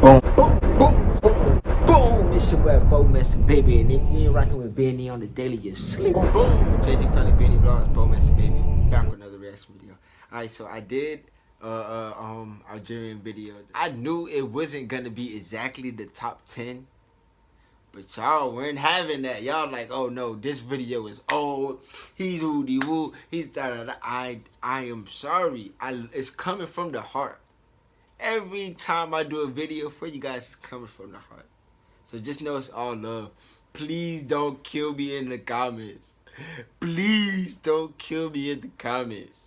Boom, boom, boom, boom, boom. It's your boy Bo Messi, baby. And if you ain't rocking with Benny on the daily, you're sleeping. Boom. JJ Family, Benny Vlogs, Bo Messi, baby. Back with another reaction video. Alright, so I did Algerian video. I knew it wasn't gonna be exactly the top 10. But y'all weren't having that. Y'all like, oh no, this video is old. He's woody woo. He's da da da. I am sorry. It's coming from the heart. Every time I do a video for you guys, it's coming from the heart. So just know it's all love. Please don't kill me in the comments. Please don't kill me in the comments.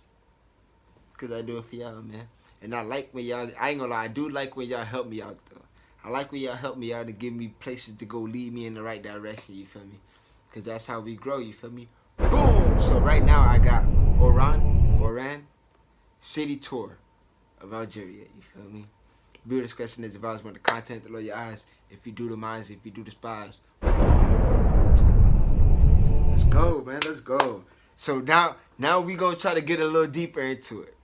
Cause I do it for y'all, man. And I like when y'all, I ain't gonna lie, I do like when y'all help me out though. I like when y'all help me out and give me places to go, lead me in the right direction, you feel me? Because that's how we grow, you feel me? Boom! So right now I got Oran, city tour of Algeria, you feel me? Viewer discretion is advised when the content to lower your eyes. If you do the minds, if you do the spies. Let's go, man, let's go. So now we gonna try to get a little deeper into it.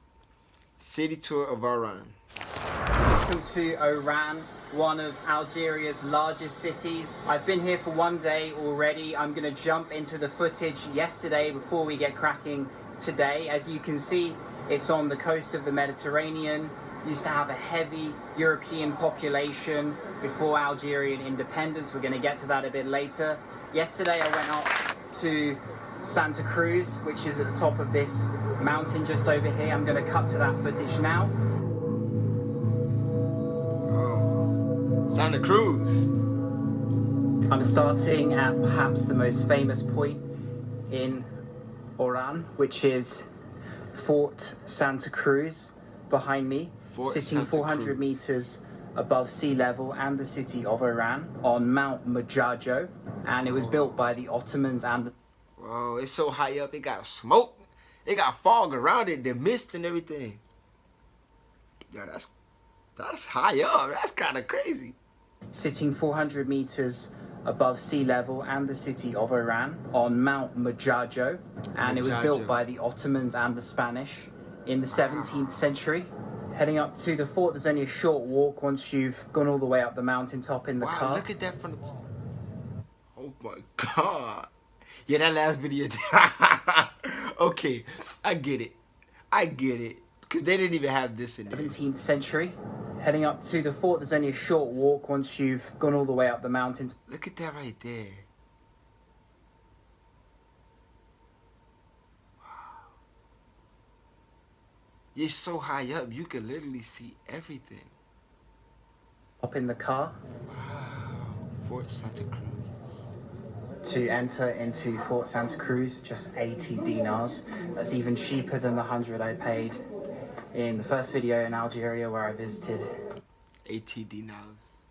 City tour of Oran. Welcome to Oran, one of Algeria's largest cities. I've been here for one day already. I'm going to jump into the footage yesterday before we get cracking today. As you can see, it's on the coast of the Mediterranean. Used to have a heavy European population before Algerian independence. We're going to get to that a bit later. Yesterday I went up to Santa Cruz, which is at the top of this mountain just over here. I'm going to cut to that footage now. Santa Cruz. I'm starting at perhaps the most famous point in Oran, which is Fort Santa Cruz behind me, sitting 400 meters above sea level, and the city of Oran on Mount Majajo, and it was built by the Ottomans and the... Whoa, it's so high up, it got smoke, it got fog around it, the mist and everything. Yeah, that's high up, that's kind of crazy. Sitting 400 meters above sea level, and the city of Oran on Mount Majajo, and it was built by the Ottomans and the Spanish in the 17th century. Heading up to the fort, there's only a short walk once you've gone all the way up the mountaintop in the car. Wow, look at that from the top. Oh my God. Yeah, that last video. Okay, I get it. Because they didn't even have this in there. 17th century. Heading up to the fort, there's only a short walk once you've gone all the way up the mountain. Look at that right there. Wow. You're so high up, you can literally see everything. Up in the car. Wow. Fort Santa Cruz. To enter into Fort Santa Cruz, just 80 dinars. That's even cheaper than the 100 I paid in the first video in Algeria where I visited. 80 dinars.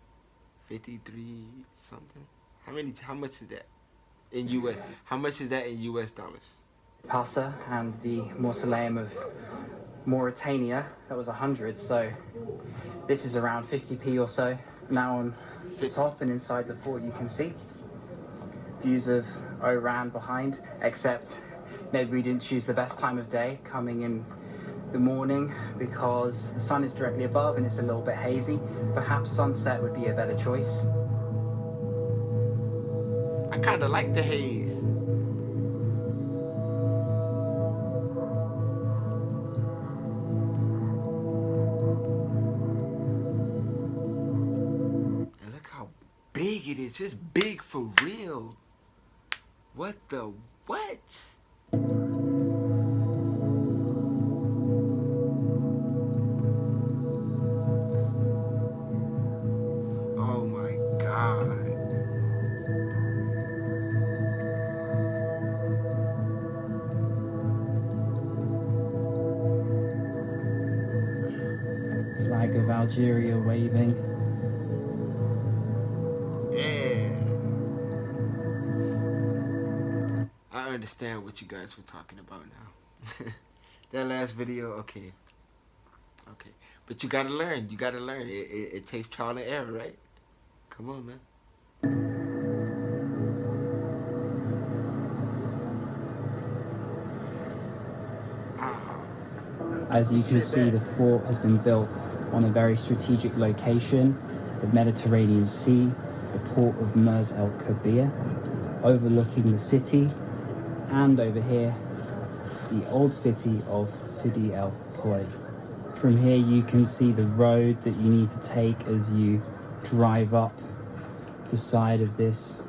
53 something. How much is that in US? How much is that in US dollars? Pasa and the mausoleum of Mauritania, that was 100, so this is around 50p or so. Now on the top and inside the fort you can see views of Oran behind, except maybe we didn't choose the best time of day coming in the morning because the sun is directly above and it's a little bit hazy. Perhaps sunset would be a better choice. I kind of like the haze. And look how big it is. It's big for real. What the what? Oh my God. Flag of Algeria waving. I understand what you guys were talking about now. That last video, okay. But you gotta learn. It takes trial and error, right? Come on, man. As you can see, the fort has been built on a very strategic location. the Mediterranean Sea, the port of Mers El Kabir, overlooking the city, and over here, the old city of Sidi El Khoury. From here you can see the road that you need to take as you drive up the side of this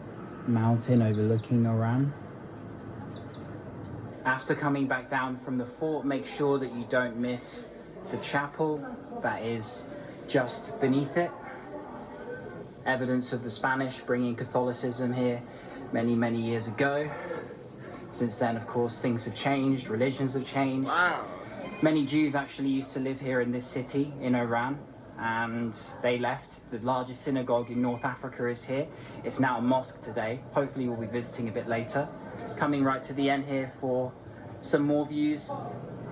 mountain overlooking Oran. After coming back down from the fort, make sure that you don't miss the chapel that is just beneath it. Evidence of the Spanish bringing Catholicism here many years ago. Since then, of course, things have changed, religions have changed. Wow. Many Jews actually used to live here in this city, in Oran, and they left. The largest synagogue in North Africa is here. It's now a mosque today. Hopefully we'll be visiting a bit later. Coming right to the end here for some more views,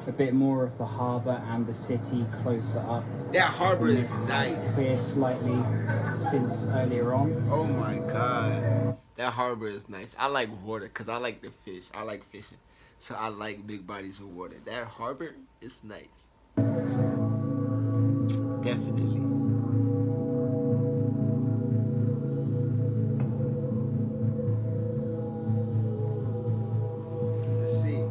a bit more of the harbour and the city closer up. That harbour is nice. Clear slightly since earlier on. Oh my god. That harbour is nice. I like water because I like the fish. I like fishing. So I like big bodies of water. That harbour is nice. Definitely. Let's see.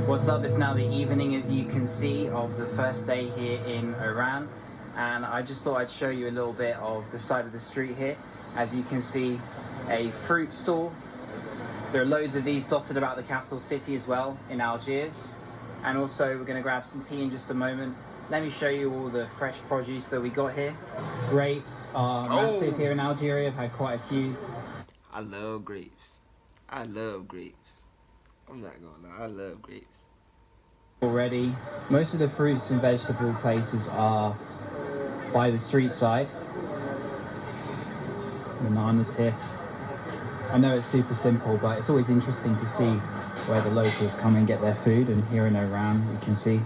What's up? It's now the evening, as you can see, of the first day here in Oran, and I just thought I'd show you a little bit of the side of the street here. As you can see, a fruit stall. There are loads of these dotted about the capital city as well, in Algiers. And also we're going to grab some tea in just a moment. Let me show you all the fresh produce that we got here. Grapes are massive here in Algeria. I've had quite a few. I love grapes. I love grapes. I'm not gonna lie, I love grapes. Already, most of the fruits and vegetable places are by the street side. Bananas here. I know it's super simple, but it's always interesting to see where the locals come and get their food, and here in Oran you can see.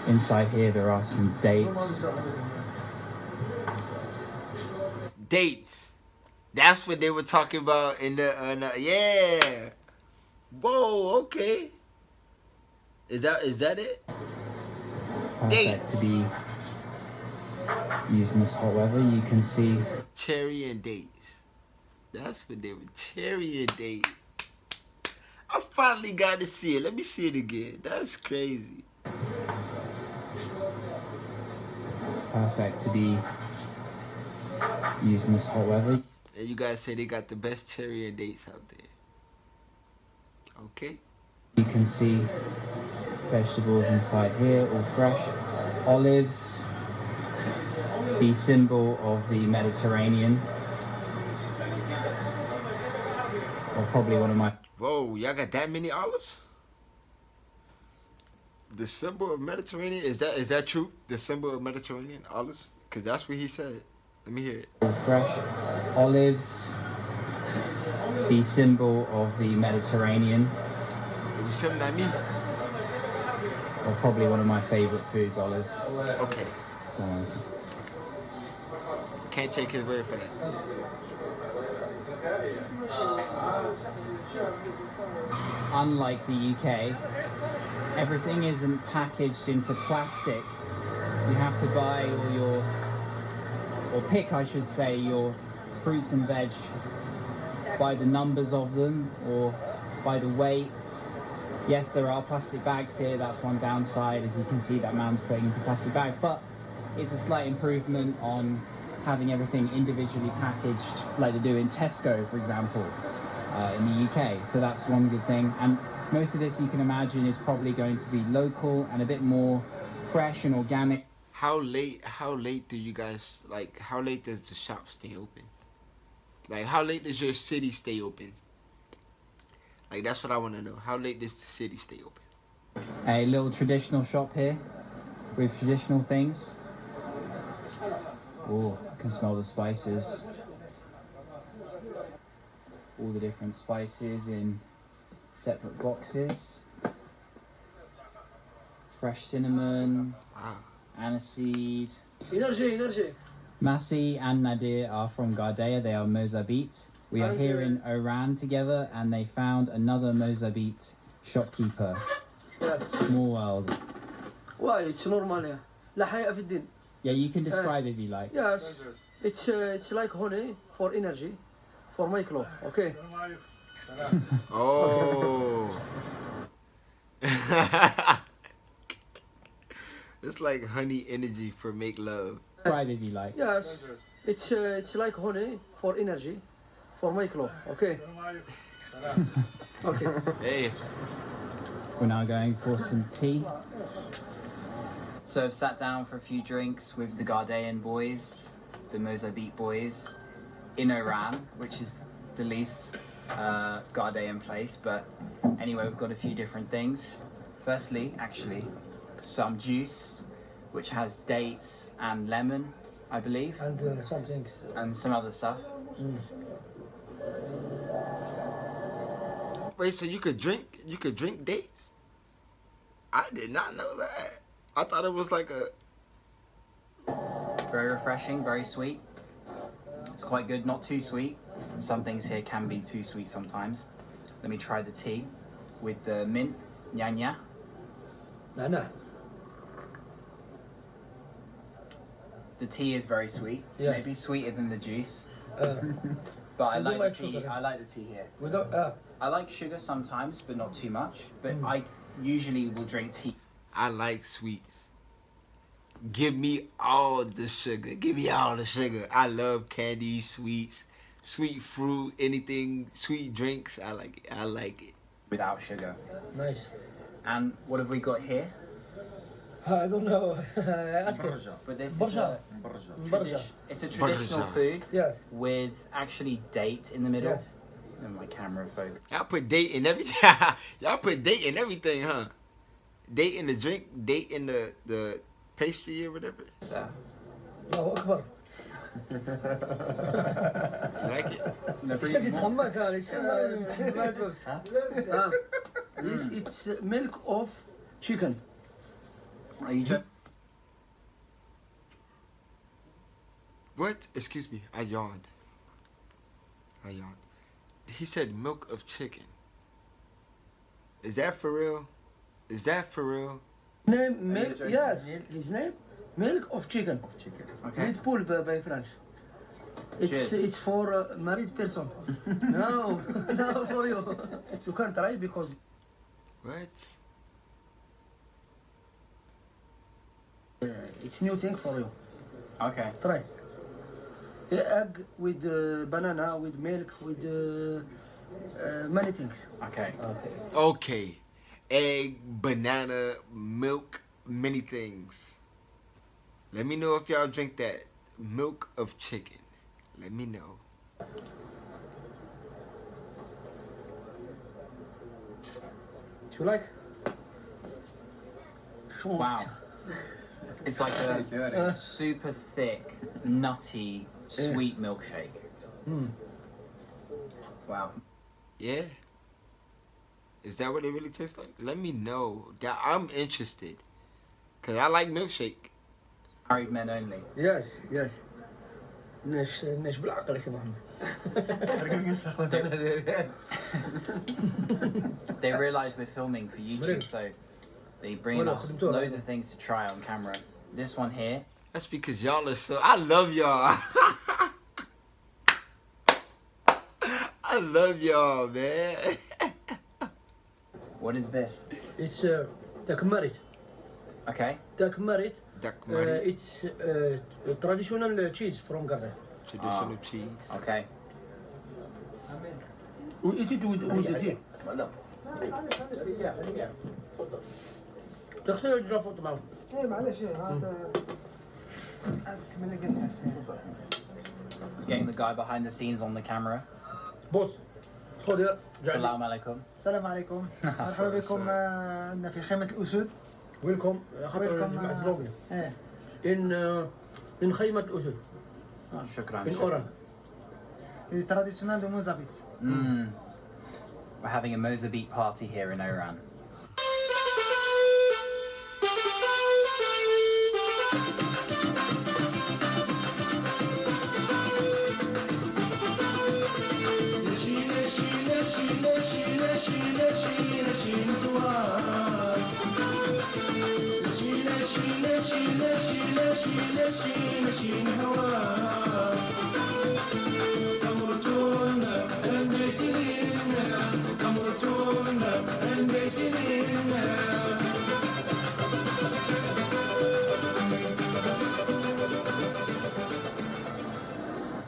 Inside here there are some dates. Dates. That's what they were talking about in the yeah. Whoa, okay. Is that it? Perfect Dates. to be using this hot weather. You can see Cherry and dates. That's what they were. Cherry and dates. I finally got to see it. Let me see it again. That's crazy. perfect to be using this hot weather. And you guys say they got the best cherry and dates out there. Okay. You can see vegetables inside here, all fresh. Olives, the symbol of the Mediterranean. Or probably one of my... Whoa, y'all got that many olives? The symbol of Mediterranean, is that true? The symbol of Mediterranean olives? Because that's what he said. Let me hear it. All fresh. Olives, the symbol of the Mediterranean. It was him, not me. Or probably one of my favorite foods, olives. Okay. So, Can't take his word for that. unlike the UK, everything isn't packaged into plastic. You have to buy all your, or pick I should say, your fruits and veg by the numbers of them or by the weight. Yes, there are plastic bags here, that's one downside, as you can see that man's putting into plastic bag, but it's a slight improvement on having everything individually packaged like they do in Tesco, for example, in the UK. So that's one good thing. And most of this, you can imagine, is probably going to be local and a bit more fresh and organic. How late do you guys, like, how late does the shop stay open? Like, how late does your city stay open? Like, that's what I want to know. How late does the city stay open? A little traditional shop here with traditional things. Oh, I can smell the spices. all the different spices in separate boxes. Fresh cinnamon, Wow. aniseed. Energy. Masi and Nadir are from Gardea, they are Mozabit. We are here in Oran together and they found another Mozabit shopkeeper. Yes. Small world. Why? It's normal. Yeah. لا حياة في الدين. Yeah, you can describe if you like. Yes. It's like honey for energy, for my clothes. Okay. Oh. It's like honey energy for make love. Describe if you like. Yes. It's like honey for energy, for my clothes. Okay. Okay. Hey. We're now going for some tea. So I've sat down for a few drinks with the Ghanaian boys, the Mozambique boys, in Oran, which is the least Ghanaian place. But anyway, we've got a few different things. Firstly, actually, some juice, which has dates and lemon, I believe, And some things. and some other stuff. Wait, so you could drink dates? I did not know that. I thought it was like a. Very refreshing, very sweet. It's quite good, not too sweet. Some things here can be too sweet sometimes. Let me try the tea with the mint, nyanya. نعناع. The tea is very sweet, Yeah. maybe sweeter than the juice, Uh, but I You don't like like the tea. sugar? I like the tea here. without I like sugar sometimes, but not too much. But I usually will drink tea. I like sweets. Give me all the sugar. Give me all the sugar. I love candy, sweets, sweet fruit, anything, sweet drinks. I like it. I like it. Without sugar. nice. And what have we got here? I don't know. Ask him. But this is Barja. Barja. it's a traditional Barja. food Yes. with actually date in the middle. Yes. And my camera focus. Y'all put date in everything. Y'all put date in everything, huh? Date in the drink, date in the pastry or whatever. There. الله أكبر. You like it? ليش تتخمس هذا؟ ليش ما تدوس؟ It's milk of chicken. Are you just What? Excuse me. I yawned. He said milk of chicken. Is that for real? Is that for real? Name milk. Yes. His name milk of chicken. okay? Red Bull by French. Cheers. It's for a married person. No, no for you. You can't try because What? it's new thing for you. Okay. Try. Egg with banana, with milk, with many things. Okay. Okay. Egg, banana, milk, many things. Let me know if y'all drink that milk of chicken. Let me know. You like? Wow. It's like a super thick, nutty, sweet milkshake. Mm. Wow. Yeah? Is that what it really tastes like? Let me know. I'm interested. Because I like milkshake. Married men only. Yes, yes. نش بالعقل يا سي محمد. They realise we're filming for YouTube, so they bring Well, us look, loads of things to try on camera. This one here, That's because y'all are so... I love y'all. I love y'all, man. what is this? It's takmarit. Okay. Takmarit. Dakmari, It's traditional cheese from Ghana. traditional cheese. Okay. We eat it with the tea. تغسل الجرافة معه. ايه معلش هذا كمان قلت Getting the guy behind the scenes on the camera. بص خذ يا Assalamu alaikum. السلام عليكم مرحبا بكم عندنا في خيمة الأسود. ويلكم خاطر Welcome, جماعة بلوغنا ايه in خيمة الأسود Shukran. in Oran. traditional de Mozabit. We're having a Mozambique party here in Oran.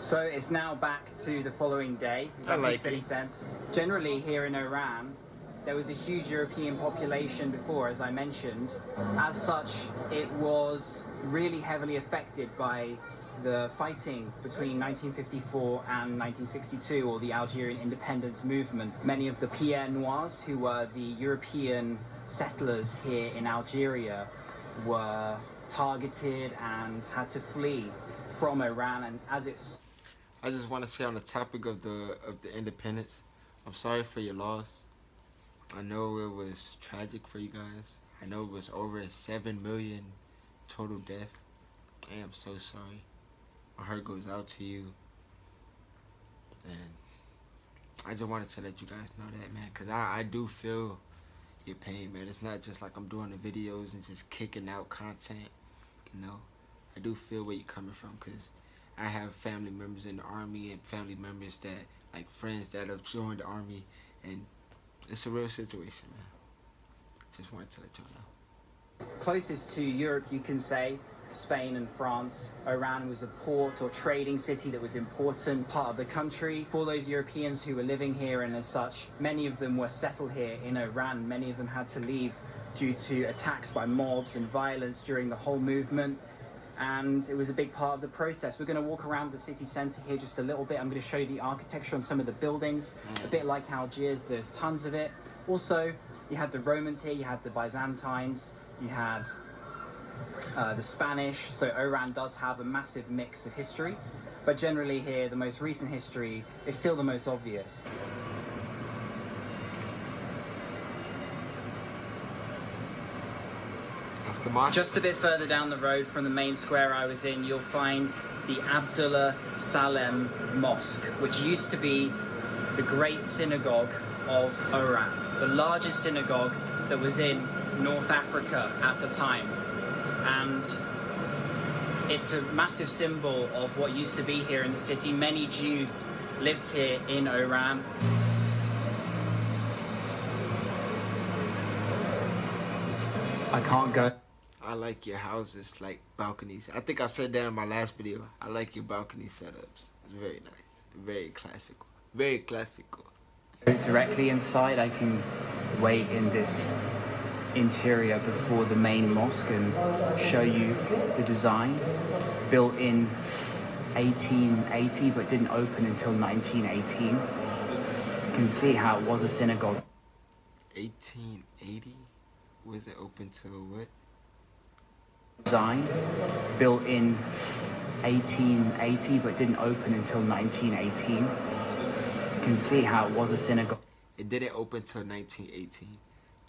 So it's now back to the following day. I like Makes any it. sense. Generally here in Oran, there was a huge European population before, as I mentioned. As such, it was really heavily affected by the fighting between 1954 and 1962, or the Algerian independence movement. Many of the Pierre Noirs, who were the European settlers here in Algeria, were targeted and had to flee from Oran, and as it's I just want to say on the topic of the independence, I'm sorry for your loss. I know it was tragic for you guys. I know it was over 7 million total death. I am so sorry. My heart goes out to you. And I just wanted to let you guys know that, man, because I do feel your pain, man. It's not just like I'm doing the videos and just kicking out content. No, I do feel where you're coming from, because I have family members in the army and family members that, like friends that have joined the army, and it's a real situation, man. Just wanted to let y'all know. closest to Europe, you can say, Spain and France. Oran was a port or trading city that was important part of the country for those Europeans who were living here, and as such, many of them were settled here in Oran. Many of them had to leave due to attacks by mobs and violence during the whole movement. And it was a big part of the process. We're going to walk around the city centre here just a little bit. I'm going to show you the architecture on some of the buildings. A bit like Algiers, there's tons of it. Also, you had the Romans here, you had the Byzantines, you had the Spanish. So Oran does have a massive mix of history. But generally here, the most recent history is still the most obvious. The mosque. Just a bit further down the road from the main square I was in, you'll find the Abdullah Salem Mosque, which used to be the great synagogue of Oran, the largest synagogue that was in North Africa at the time. And it's a massive symbol of what used to be here in the city. Many Jews lived here in Oran. I can't go. I like your houses, like balconies. I think I said that in my last video. I like your balcony setups. It's very nice. Very classical. Very classical. Directly inside, I can wait in this interior before the main mosque and show you the design. Built in 1880, but didn't open until 1918. You can see how it was a synagogue. 1880? Was it open till what? Design built in 1880, but didn't open until 1918. You can see how it was a synagogue. It didn't open till 1918.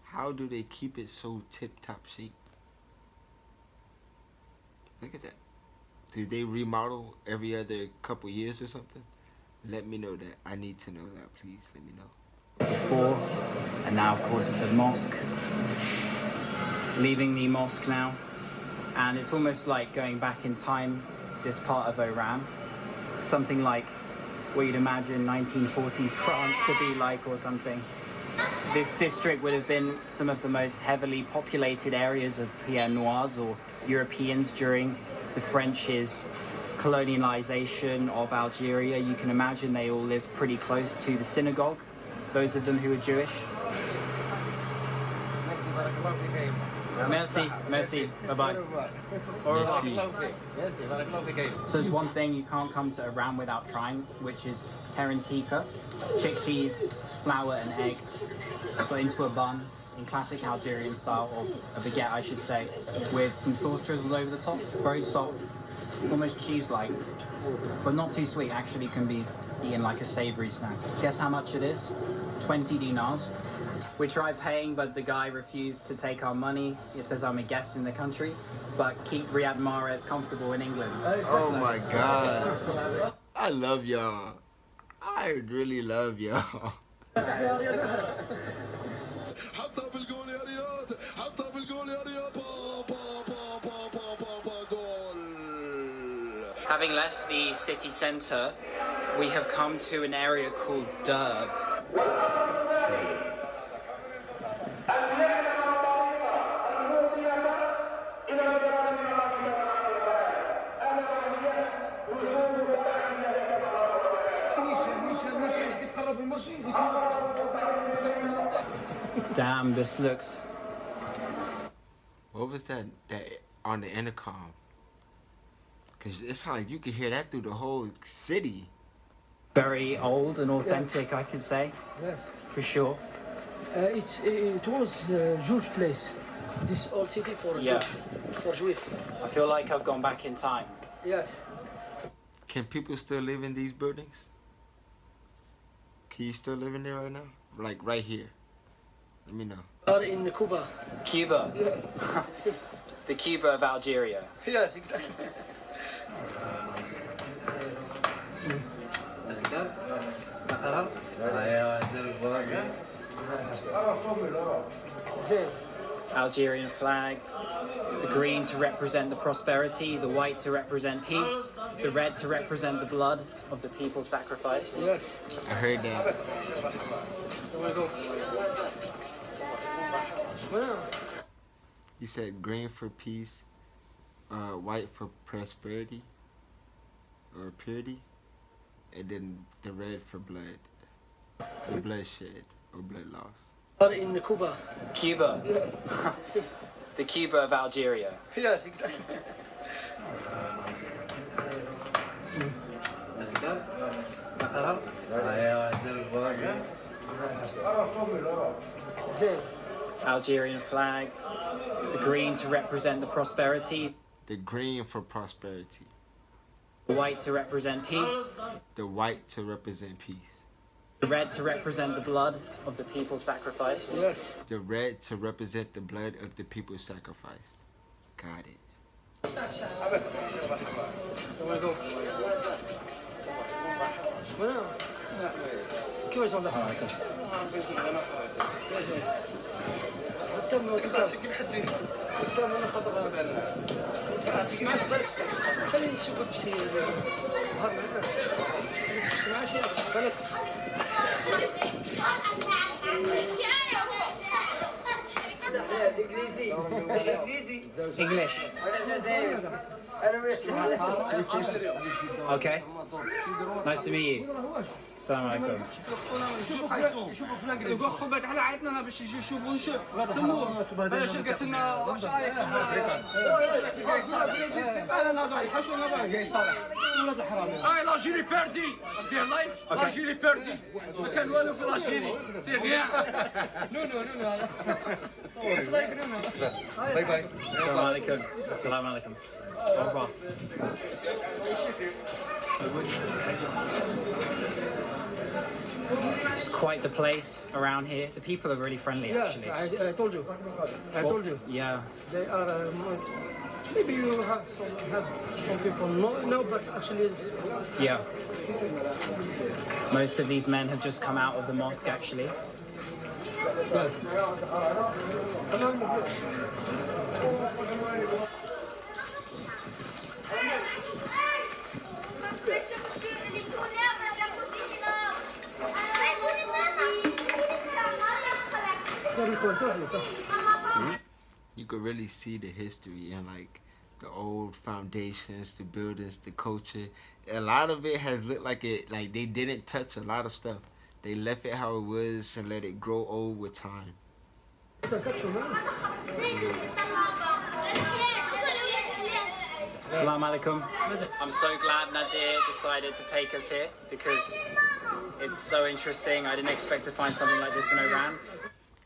How do they keep it so tip-top shape? Look at that. Do they remodel every other couple years or something? Let me know that. I need to know that, please. Let me know. Before, and now of course it's a mosque. Leaving the mosque now, and it's almost like going back in time, this part of Oran. Something like what you'd imagine 1940s France to be like or something. This district would have been some of the most heavily populated areas of Pierre Noirs or Europeans during the French's colonialization of Algeria. You can imagine they all lived pretty close to the synagogue, those of them who were Jewish. Merci, merci, bye-bye. Merci. So there's one thing you can't come to Oran without trying, which is Karantika, chickpeas, flour and egg, put into a bun in classic Algerian style, or a baguette I should say, with some sauce drizzled over the top. Very soft, almost cheese-like, but not too sweet, actually can be eating like a savory snack. Guess how much it is? 20 dinars. We tried paying, but the guy refused to take our money. He says I'm a guest in the country, but keep Riyad Mahrez comfortable in England. Oh my God. I love y'all. I really love y'all. Having left the city centre, we have come to an area called Derb. Damn, this looks... What was that on the intercom? Because it sounded like you could hear that through the whole city. very old and authentic, I could say. Yes. For sure. It was a huge place. This old city for Jews, for Jews. I feel like I've gone back in time. Yes. Can people still live in these buildings? Can you still live in there right now? Like right here? Let me know. Are in Cuba. Cuba. Yeah. The Cuba of Algeria. Yes, exactly. Algerian flag. The green to represent the prosperity, the white to represent peace, the red to represent the blood of the people sacrificed. Yes. I heard that. You said green for peace, white for prosperity or purity, and then the red for blood, the bloodshed or blood loss. Are in Cuba. Cuba. Yeah. The Cuba of Algeria. Yes, exactly. Algerian flag. The green to represent the prosperity. The green for prosperity. The white to represent peace. The white to represent peace. The red to represent the blood of the people sacrificed. Yes. The red to represent the blood of the people sacrificed. Got it. كيف يصنع؟ تم تم انا خطر تسمعش بالك خليني نشوف بشي تسمعش بالك انجليزي انجليزي English. انا جزائري Okay. Nice to meet you. Assalamu alaikum. شوفوا فلان يوقفوا بعد على عيطنا باش يجي يشوفوا سموه هذا شركة لنا واش رايك انا نهضر يحشوا نهضر قاعد صالح ولاد الحرام اي لاجيري بيردي دير لايف لاجيري بيردي ما كان والو في لاجيري سي ريان نو باي باي Assalamu alaikum. Assalamu alaikum. Au revoir. It's quite the place around here. The people are really friendly, actually. Yeah, I told you. I told you. Yeah. They are. Maybe you have some people no, but actually. Yeah. Most of these men have just come out of the mosque, actually. Yes. You could really see the history and like the old foundations, the buildings, the culture. A lot of it has looked like like they didn't touch a lot of stuff. They left it how it was and let it grow old with time. Assalamu alaikum. I'm so glad Nadir decided to take us here because it's so interesting. I didn't expect to find something like this in Oran.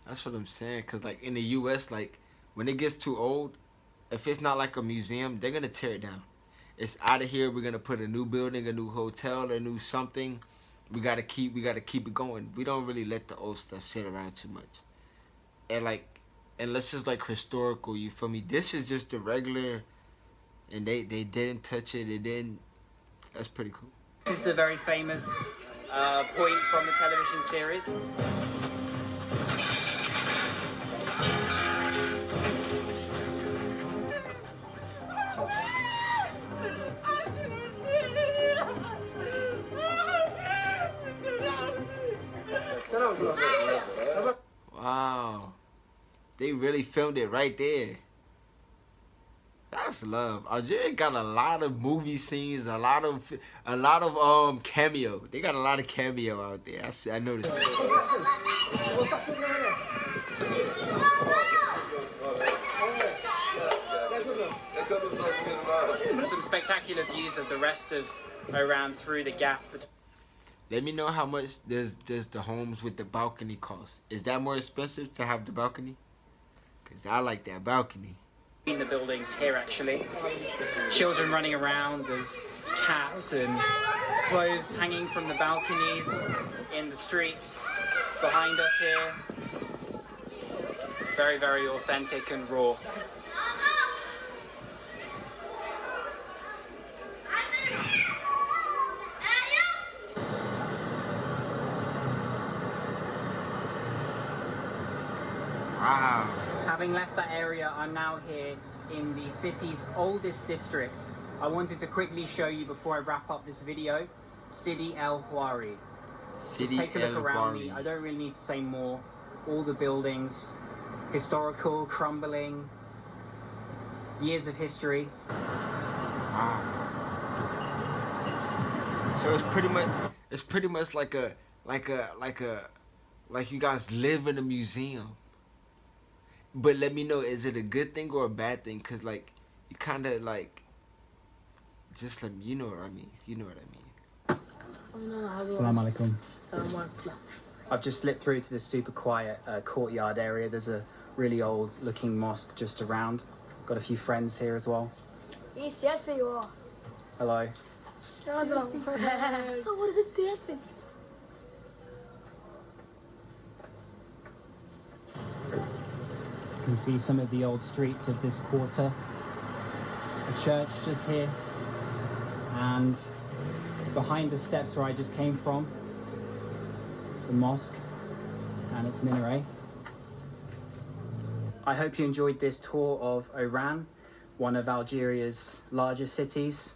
That's what I'm saying, cause like in the U.S., like when it gets too old, if it's not like a museum, they're gonna tear it down. It's out of here. We're gonna put a new building, a new hotel, a new something, we gotta keep it going. We don't really let the old stuff sit around too much. And like, unless it's like historical, you feel me? This is just the regular, and they didn't touch it. It didn't. That's pretty cool. This is the very famous point from the television series. Wow, they really filmed it right there. That's love. Algeria got a lot of movie scenes, a lot of cameo. They got a lot of cameo out there. I noticed that. Some spectacular views of the rest of Oran through the gap. Let me know how much does the homes with the balcony cost? Is that more expensive to have the balcony? Cause I like that balcony. In the buildings here, actually, children running around. There's cats and clothes hanging from the balconies in the streets behind us here. Very, very authentic and raw. Wow. Having left that area, I'm now here in the city's oldest district. I wanted to quickly show you before I wrap up this video, Sidi El Houari. Just take a look around me. I don't really need to say more. All the buildings, historical, crumbling, years of history. Wow. So it's pretty much like you guys live in a museum. But let me know, is it a good thing or a bad thing? Cause like you kind of like, just let me, you know what I mean. You know what I mean. Assalamu alaikum. I've just slipped through to this super quiet courtyard area. There's a really old looking mosque just around. Got a few friends here as well. Hello. You can see some of the old streets of this quarter. A church just here, and behind the steps where I just came from, the mosque and its minaret. I hope you enjoyed this tour of Oran, one of Algeria's largest cities,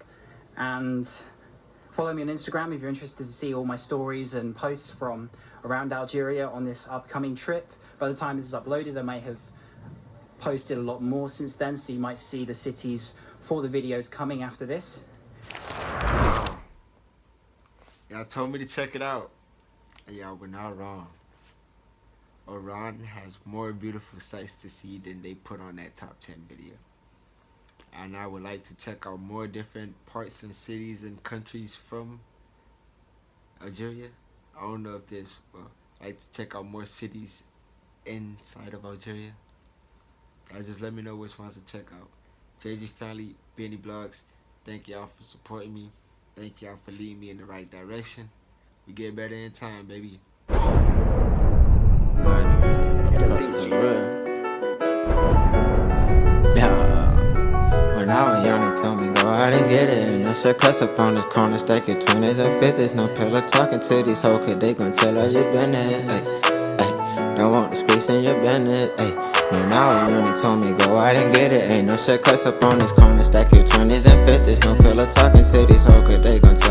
and follow me on Instagram if you're interested to see all my stories and posts from around Algeria on this upcoming trip. By the time this is uploaded, I may have posted a lot more since then, so you might see the cities for the videos coming after this. Y'all told me to check it out, and y'all were not wrong. Oran has more beautiful sights to see than they put on that top 10 video. And I would like to check out more different parts and cities and countries from Algeria. I don't know if there's, well, I'd like to check out more cities inside of Algeria. Just let me know which ones to check out. JG Family, Benny Blogs, thank y'all for supporting me. Thank y'all for leading me in the right direction. We get better in time, baby. When I was young, they told me go out and get it. And no shit cuss up on this corner, stack your 20s and 50s. No pillow talking to these hoes, cause they gon' tell her your business. Ay, don't want disgrace in your business. Ay. When I was young, they told me go out and get it. Ain't no shit cuss up on this corner, stack your 20s and 50s. No pillow talking to these hoes, cause they gon' tell